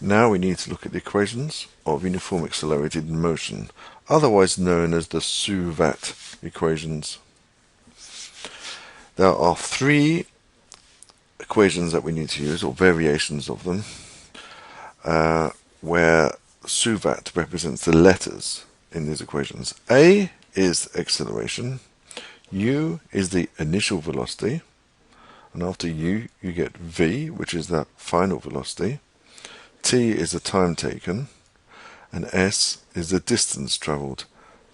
Now we need to look at the equations of uniform accelerated motion, otherwise known as the SUVAT equations. There are three equations that we need to use, or variations of them, where SUVAT represents the letters in these equations. A is acceleration, U is the initial velocity, and after U you get V, which is the final velocity, T is the time taken, and S is the distance travelled.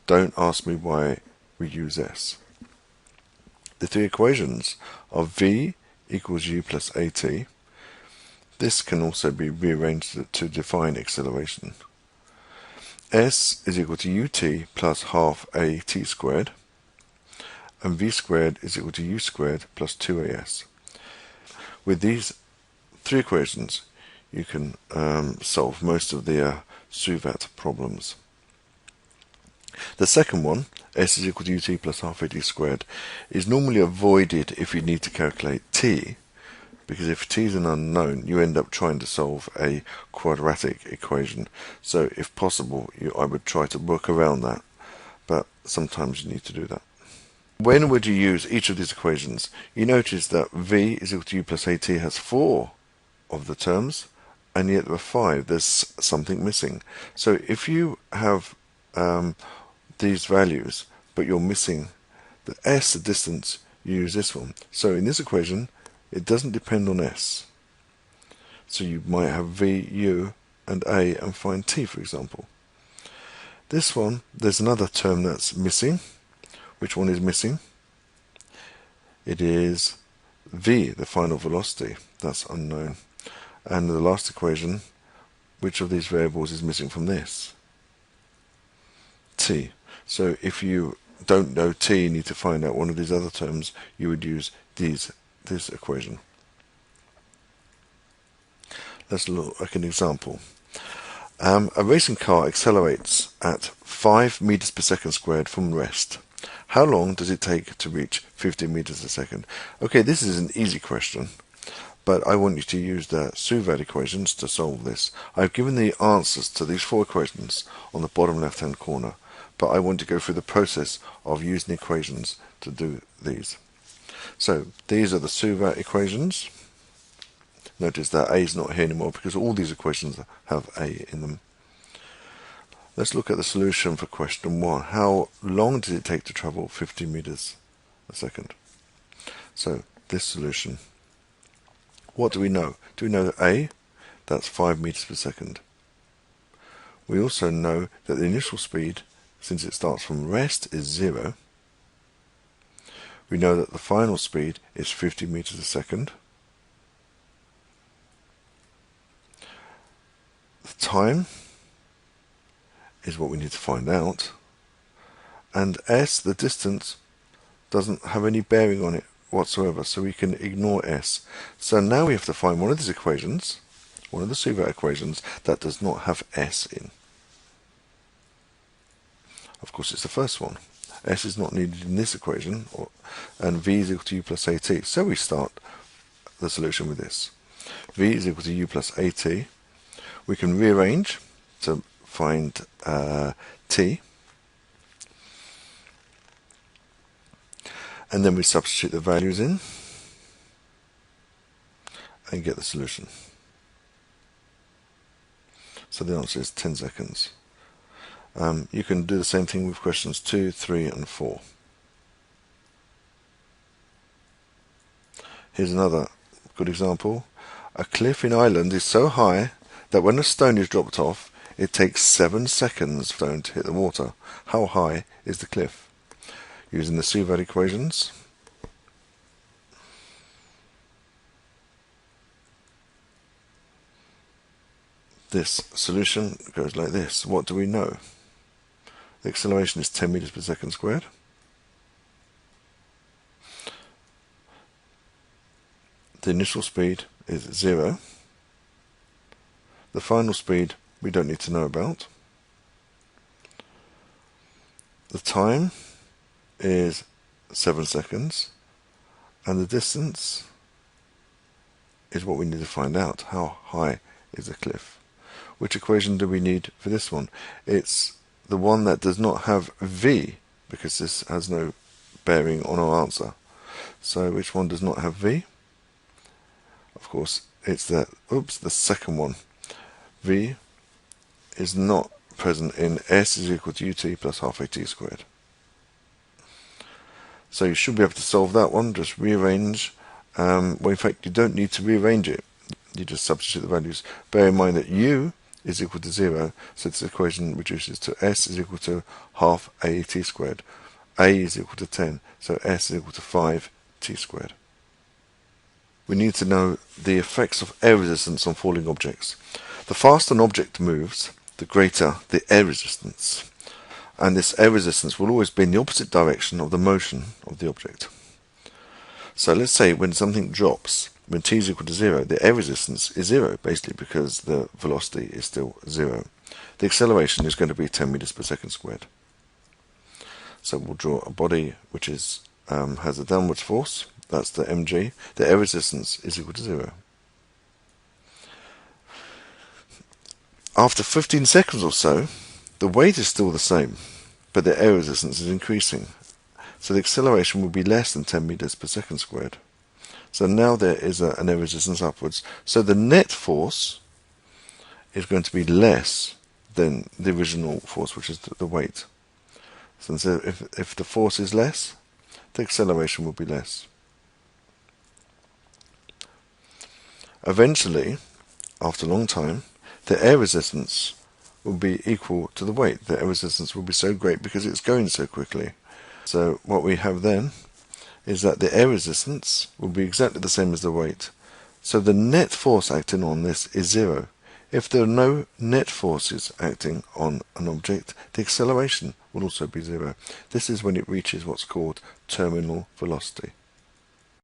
Don't ask me why we use S. The three equations are V equals U plus AT. This can also be rearranged to define acceleration. S is equal to UT plus half AT squared, and V squared is equal to U squared plus 2AS. With these three equations, you can solve most of the SUVAT problems. The second one, S is equal to UT plus half AT squared, is normally avoided if you need to calculate T, because if T is an unknown, you end up trying to solve a quadratic equation. So if possible, I would try to work around that, but sometimes you need to do that. When would you use each of these equations? You notice that V is equal to U plus AT has 4 of the terms, and yet there are 5. There's something missing. So if you have these values, but you're missing the S, the distance, you use this one. So in this equation, it doesn't depend on S. So you might have V, U, and A, and find T, for example. This one, there's another term that's missing. Which one is missing? It is V, the final velocity. That's unknown. And the last equation, which of these variables is missing from this? T. So if you don't know T, you need to find out one of these other terms, you would use this equation. Let's look at an example. A racing car accelerates at 5 meters per second squared from rest. How long does it take to reach 50 meters a second? Okay, this is an easy question, but I want you to use the SUVAT equations to solve this. I've given the answers to these 4 equations on the bottom left-hand corner, but I want to go through the process of using equations to do these. So these are the SUVAT equations. Notice that A is not here anymore because all these equations have A in them. Let's look at the solution for question 1. How long did it take to travel 50 meters a second? So this solution. What do we know? Do we know that A, that's 5 meters per second. We also know that the initial speed, since it starts from rest, is 0. We know that the final speed is 50 meters a second. The time is what we need to find out, and S, the distance, doesn't have any bearing on it whatsoever, so we can ignore S. So now we have to find one of these equations, one of the SUVAT equations, that does not have S in. Of course, it's the first one. S is not needed in this equation, and V is equal to U plus AT. So we start the solution with this. V is equal to U plus AT. We can rearrange to find T, and then we substitute the values in and get the solution. So the answer is 10 seconds. You can do the same thing with questions 2, 3 and 4. Here's another good example. A cliff in Ireland is so high that when a stone is dropped off, it takes 7 seconds for the stone to hit the water. How high is the cliff? Using the SUVAT equations, this solution goes like this. What do we know? The acceleration is 10 meters per second squared. The initial speed is 0. The final speed we don't need to know about. The time is 7 seconds, and the distance is what we need to find out. How high is the cliff? which equation do we need for this one? It's the one that does not have v, because this has no bearing on our answer. So which one does not have v? Of course, it's the second one. V is not present in s is equal to ut plus half at squared. So you should be able to solve that one. Just rearrange. Well, in fact, you don't need to rearrange it. You just substitute the values. Bear in mind that u is equal to 0, so this equation reduces to s is equal to half at squared. A is equal to 10, so s is equal to 5 t squared. We need to know the effects of air resistance on falling objects. The faster an object moves, the greater the air resistance. And this air resistance will always be in the opposite direction of the motion of the object. So let's say when something drops, when t is equal to 0, the air resistance is 0, basically because the velocity is still 0. The acceleration is going to be 10 meters per second squared. So we'll draw a body which is has a downwards force, that's the mg. The air resistance is equal to 0. After 15 seconds or so, the weight is still the same, but the air resistance is increasing. So the acceleration will be less than 10 meters per second squared. So now there is an air resistance upwards. So the net force is going to be less than the original force, which is the weight. So if the force is less, the acceleration will be less. Eventually, after a long time, the air resistance will be equal to the weight. The air resistance will be so great because it's going so quickly. So what we have then is that the air resistance will be exactly the same as the weight. So the net force acting on this is 0. If there are no net forces acting on an object, the acceleration will also be 0. This is when it reaches what's called terminal velocity.